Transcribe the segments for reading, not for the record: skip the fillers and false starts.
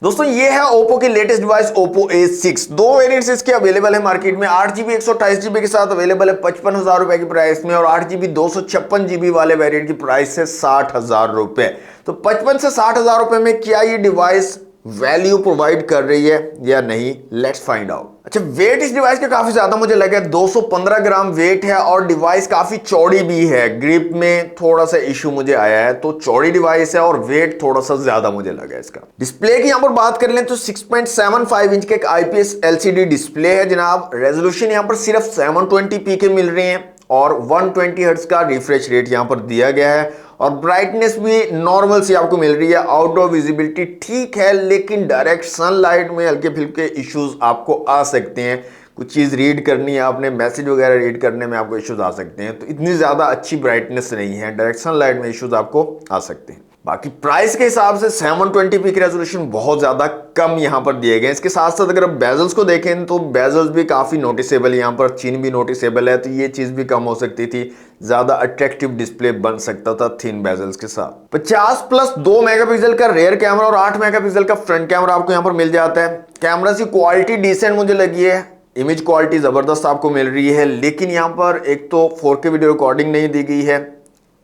दोस्तों ये है ओप्पो की लेटेस्ट डिवाइस ओप्पो A6। दो वेरिएंट्स इसके अवेलेबल है मार्केट में। 8GB 128GB के साथ अवेलेबल है 55,000 रुपए की प्राइस में, और 8GB 256GB वाले वेरिएंट की प्राइस है 60,000 रुपए। तो 55 से 60,000 रुपए में क्या ये डिवाइस वैल्यू प्रोवाइड कर रही है या नहीं, लेट्स फाइंड आउट। अच्छा, वेट इस डिवाइस का काफी ज्यादा मुझे लगा, 215 ग्राम वेट है और डिवाइस काफी चौड़ी भी है। ग्रिप में थोड़ा सा इशू मुझे आया है, तो चौड़ी डिवाइस है और वेट थोड़ा सा ज्यादा मुझे लगा इसका। डिस्प्ले की यहां पर बात कर लें तो 6.75 इंच के एक IPS LCD डिस्प्ले है जनाब। रेजोल्यूशन यहां पर सिर्फ 720p के मिल रहे हैं और 120 हर्ट्ज का रिफ्रेश रेट यहां पर दिया गया है, और ब्राइटनेस भी नॉर्मल सी आपको मिल रही है। आउटडोर विजिबिलिटी ठीक है, लेकिन डायरेक्ट सनलाइट में हल्के फुल्के इश्यूज आपको आ सकते हैं। कुछ चीज रीड करनी है आपने, मैसेज वगैरह रीड करने में आपको इश्यूज आ सकते हैं। तो इतनी ज्यादा अच्छी ब्राइटनेस नहीं है, डायरेक्ट सनलाइट में इश्यूज आपको आ सकते हैं। बाकी प्राइस के हिसाब से 720p की रेजोल्यूशन बहुत ज्यादा कम यहां पर दिए गए। इसके साथ साथ अगर आप बेजल्स को देखें तो बेजल्स भी काफी नोटिसेबल, यहां पर चिन भी नोटिसेबल है, तो ये चीज भी कम हो सकती थी। ज्यादा अट्रैक्टिव डिस्प्ले बन सकता था थिन बेजल्स के साथ। 50+2 मेगापिक्सल का रेयर कैमरा और 8 मेगापिक्सल का फ्रंट कैमरा आपको यहां पर मिल जाता है। कैमरा की क्वालिटी डिसेंट मुझे लगी है, इमेज क्वालिटी जबरदस्त आपको मिल रही है, लेकिन यहां पर एक तो 4K वीडियो रिकॉर्डिंग नहीं दी गई है,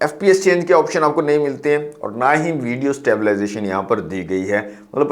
FPS चेंज के ऑप्शन आपको नहीं मिलते हैं, और ना ही वीडियो स्टेबलाइजेशन यहां पर दी गई है। मतलब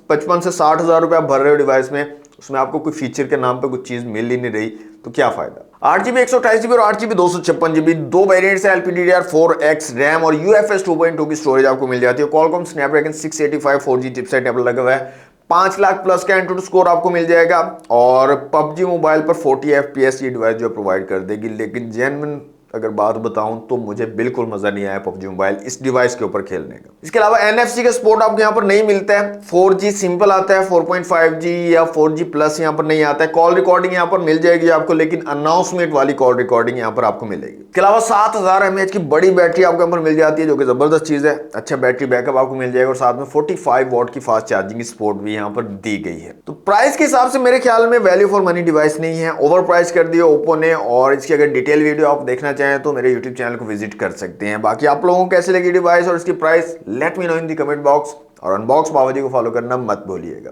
55 से 60,000 रुपए आप भर रहे हो डिवाइस में, उसमें आपको कोई फीचर के नाम पे कुछ चीज मिल ही नहीं रही, तो क्या फायदा। 8GB 128GB और 8GB 256GB दो वेरिएंट्स है। LPDDR4X रैम और UFS 2.2 की स्टोरेज आपको मिल जाती है। Qualcomm Snapdragon 685 4G चिपसेट यहाँ पर लगा हुआ है। 5 लाख प्लस का एंटूटू स्कोर आपको मिल जाएगा, और PUBG मोबाइल पर 40 FPS ये डिवाइस जो प्रोवाइड कर देगी। लेकिन जेन्युइन अगर बात बताऊं तो मुझे बिल्कुल मजा नहीं आया PUBG मोबाइल इस डिवाइस के ऊपर खेलने का। इसके अलावा NFC का सपोर्ट आपको यहां पर नहीं मिलता है। 4G सिंपल आता है, 4.5G या 4G प्लस यहां पर नहीं आता है। कॉल रिकॉर्डिंग यहां पर मिल जाएगी आपको, लेकिन अनाउंसमेंट वाली कॉल रिकॉर्डिंग यहां पर आपको मिलेगी। इसके अलावा 7000 mAh की बड़ी बैटरी आपको यहां पर मिल जाती है, जो कि जबरदस्त चीज है। अच्छा बैटरी बैकअप आपको मिल जाएगा, और साथ में 45 वॉट की फास्ट चार्जिंग सपोर्ट भी यहां पर दी गई है। तो प्राइस के हिसाब से मेरे ख्याल में वैल्यू फॉर मनी डिवाइस नहीं है, ओवर प्राइस कर दिया ओप्पो ने। और इसकी अगर डिटेल वीडियो आप देखना चाहें तो मेरे यूट्यूब चैनल को विजिट कर सकते हैं। बाकी आप लोगों को कैसे लगी डिवाइस और इसकी price, let me know in the comment box, और अनबॉक्स बाबाजी को फॉलो करना मत भूलिएगा।